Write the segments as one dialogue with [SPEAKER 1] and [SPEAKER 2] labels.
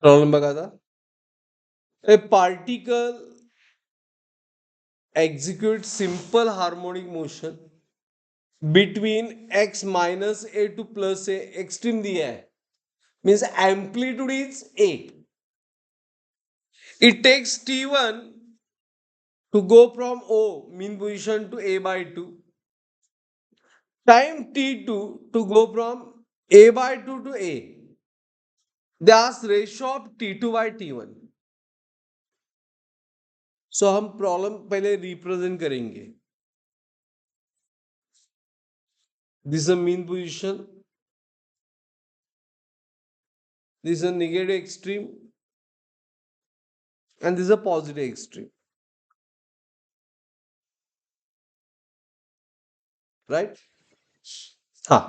[SPEAKER 1] Problem बघा था. A particle executes simple harmonic motion between x minus a to plus a. Extreme दिया है, means amplitude is a. It takes t1 to go from o mean position to a by 2, time t2 to go from a by 2 to a. They ask ratio of t2 by t1. सो हम problem पहले represent करेंगे. This is mean position, this is negative extreme, and this is a positive extreme, right? हाँ.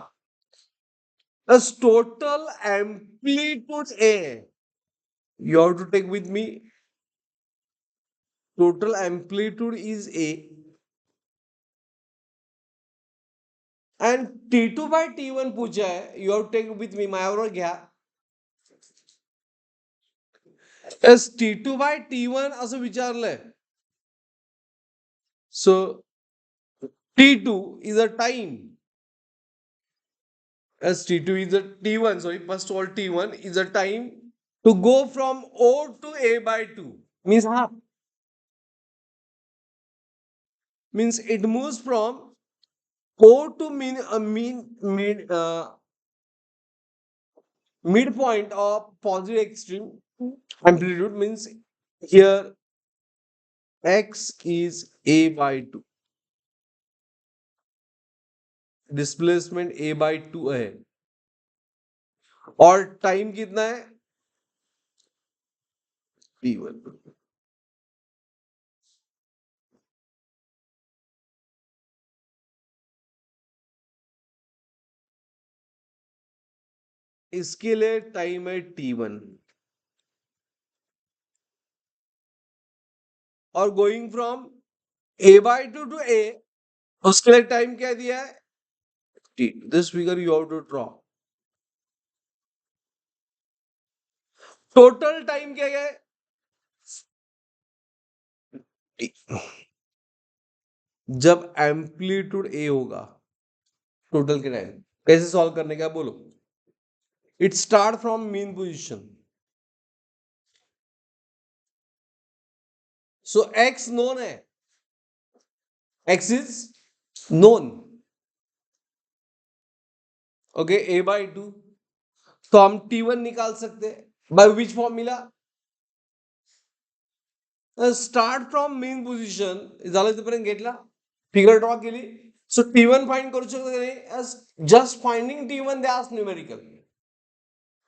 [SPEAKER 1] As total amplitude A, you have to take with me. Total amplitude is A, and T2 by T1 पूछा है. You have to take with me. माझ्याबरोबर घ्या. As T2 by T1 असं विचारलंय. So T2 is a time. As T2 is a T1, sorry, first of all T1 is a time to go from O to A by 2. Means half. Means it moves from O to midpoint of positive extreme amplitude. Means here x is a by 2, displacement a by 2 है, और time कितना है t1. इसके लिए time है t1, और going from a by 2 to a, उसके लिए टाइम क्या दिया है t. This figure you have to draw. Total time क्या है t. जब एम्पलीट्यूड a होगा, टोटल के टाइम कैसे सॉल्व करने का बोलो. It start from mean position. So x known है, x is known. Okay, a by 2. तो हम t1 निकाल सकते हैं by which formula. Start from mean position झालं तिथपर्यंत घेतला, फिगर ड्रॉ केली. सो t1 फाइंड करू शकतो का नाही. Just finding t1 द्यास numerical.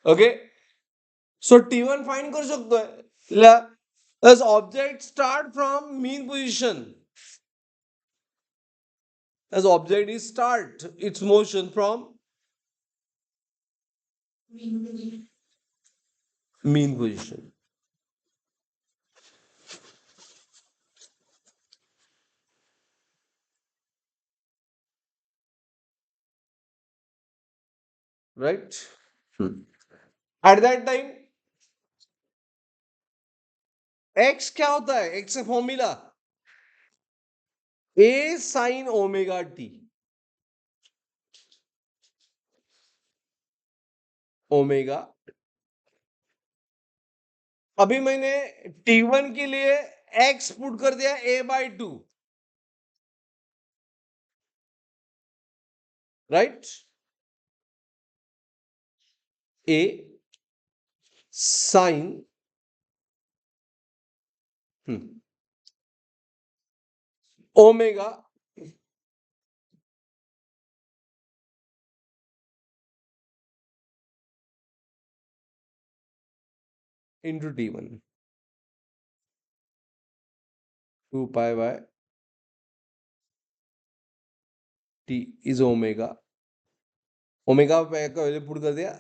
[SPEAKER 1] Okay, सो t1 फाइंड करू शकतोय. as object start from mean position, as object is start its motion from mean position. Right? At that time x क्या होता है, x का formula a sin omega t. Omega, अभी मैंने t1 के लिए x पुट कर दिया a by 2, right. a sin omega into t1, 2 pi by t is omega. Omega का वैल्यू पुट कर दिया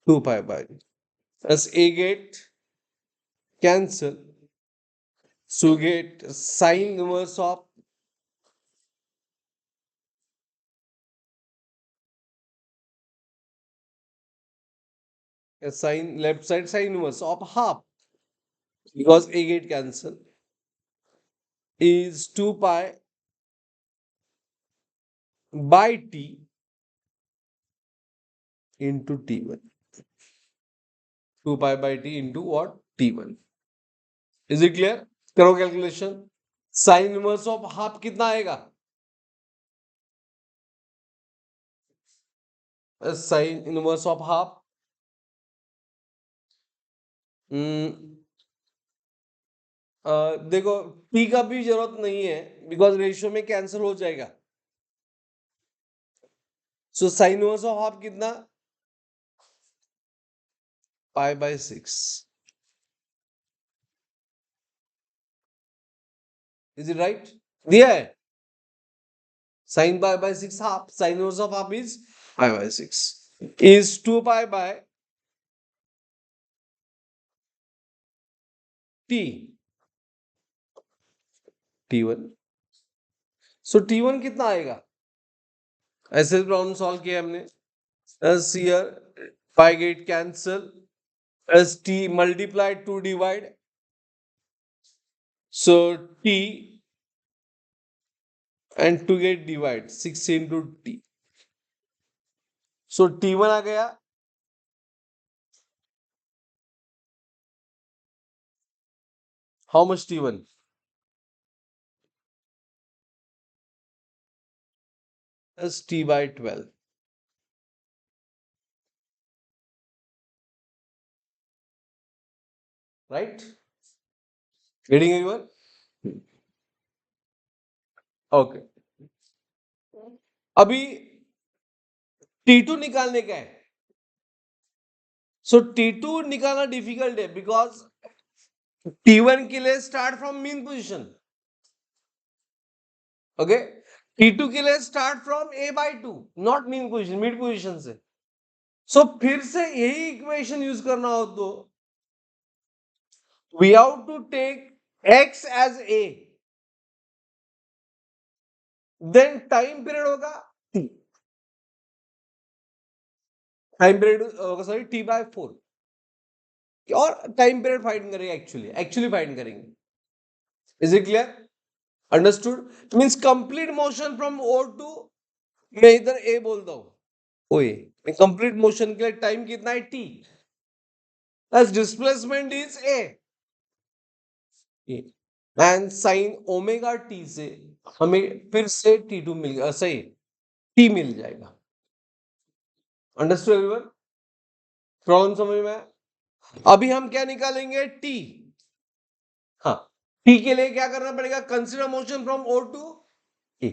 [SPEAKER 1] 2 pi by. As a get cancel, so get sin inverse of Sine left side sine inverse of half, because a get cancel, is 2 pi by t into t1. 2 pi by t into what? t1. Is it clear? करो calculation. Sign inverse of half कितना आएगा? Sign inverse of half, देखो p का भी जरूरत नहीं है, because ratio में कैंसिल हो जाएगा. So sine inverse of half कितना? Pi by 6. Is it right? दिया है. Sine pi by 6 half, sine inverse of half is pi by 6 is 2 pi by t, t1. So t1 कितना आएगा? ऐसे problem solve किया हमने. As here pi get cancel, as t multiplied to divide, so t and to get divide 6 into t. So t1 आ गया. How much t1? As t by 12. Right? Getting anyone? Okay. अभी t2 निकालने का है. सो t2 निकालना difficult है, because t1 के लिए start from mean position. Okay, t2 के लिए start from a by 2, not mean position, mid position से. सो फिर से यही इक्वेशन यूज करना हो तो we have to take x as a, then time period होगा t, टाइम पीरियड होगा सॉरी t by 4, और टाइम पीरियड फाइंड करेंगे. एक्चुअली फाइंड करेंगे. Is it clear? Understood? Means complete motion from O to, मैं इधर ए बोलता हूं, ओए कंप्लीट मोशन के लिए टाइम कितना है? t, as displacement is a, and sine omega t से हमें फिर से t2 मिल गया, सही t मिल जाएगा. Understood everyone? प्रॉब्लम समझ में आया? अभी हम क्या निकालेंगे? t. हाँ, t के लिए क्या करना पड़ेगा? Consider motion from o to a.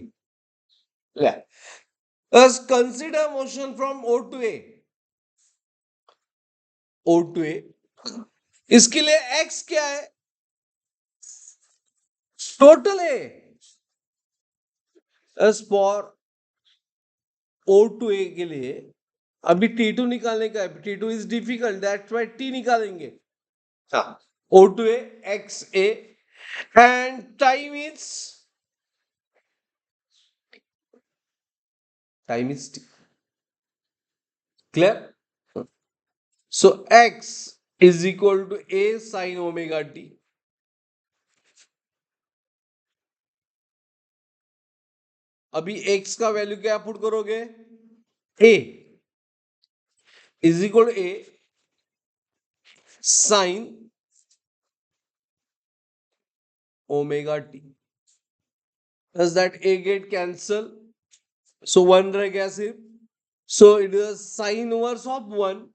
[SPEAKER 1] Let's consider motion from o to a. o to a, इसके लिए x क्या है? टोटल है. as for o to a के लिए अभी t2 निकालने का है. t2 is difficult, that's why t निकालेंगे. हाँ, o to a x a and time is t. Clear? So x is equal to a sin omega t. अभी x का वैल्यू क्या पुट करोगे? a is equal to a sin omega t. Does that a get cancel? So 1 रह गया सिर्फ. So it is sin inverse of 1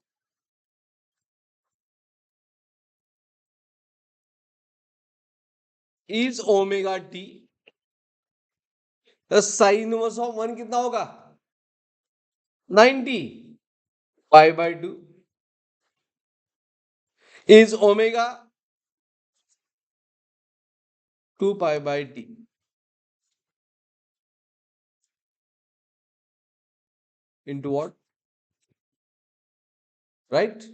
[SPEAKER 1] is omega t. The sin inverse of 1 कितना होगा? 90 pi by 2 is omega 2 pi by t into what? Right?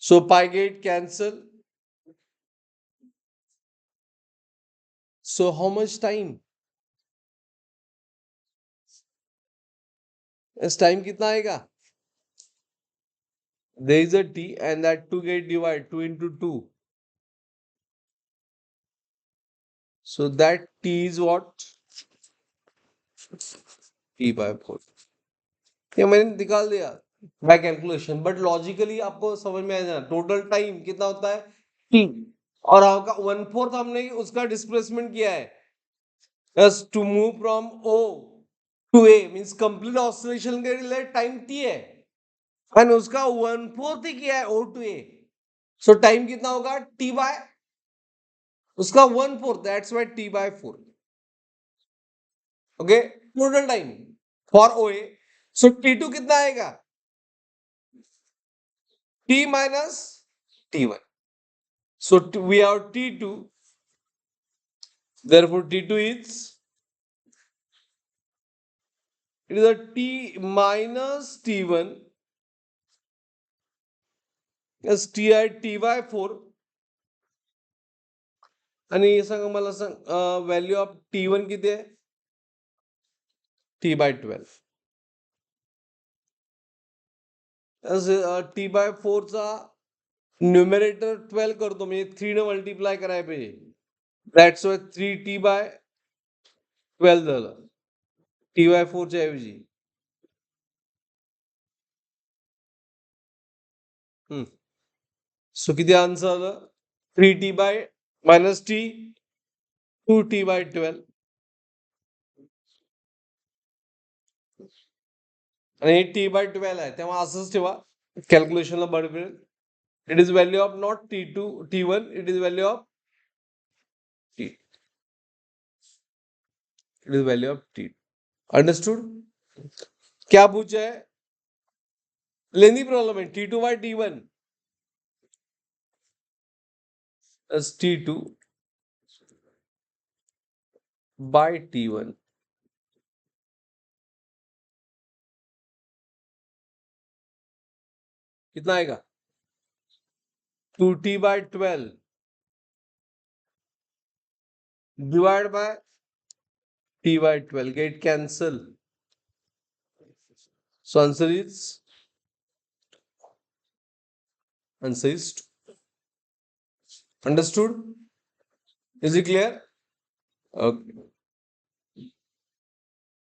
[SPEAKER 1] So pi get cancel. So how much time? इस time कितना आएगा? there is a t and that 2 get divided 2 into 2. So that t is what? T by 4. ये मैंने निकाल दिया by calculation, but logically आपको समझ में आ जाना टोटल टाइम कितना होता है t, और आपका 1/4 हमने उसका डिस्प्लेसमेंट किया है as to move from O to A, means complete oscillation के लिए टाइम t है एंड उसका 1/4 ही किया है O to A, so time कितना होगा t बाय उसका 1/4, that's why t by 4. Okay, total time for OA. So T2 कितना आएगा t minus T1. So we have T2, therefore T2 is, it is a T minus T1 as T at T by 4. आणि हे सांगा मला सांग value of T1 किती आहे T by 12. T by 4 चा numerator 12 करतो म्हणजे 3 ने मल्टिप्लाय करायला पाहिजे, दॅट्स वाय 3t by 12 झालं T by 4 च्या ऐवजी. सो किती आन्सर आलं 3t by minus t 2t by 12. आणि t by 12 आहे तेव्हा असंच ठेवा कॅल्क्युलेशनला बरं पडेल. It is value of not T2 T1, it is value of t, it is value of t. Understood? क्या पूछा है? लेंदी प्रॉब्लम है T2 by T1 as T2 by T1. कितना आएगा 2t by 12 divided by t by 12, get cancel. So answer is 2. Understood? Is it clear? Okay.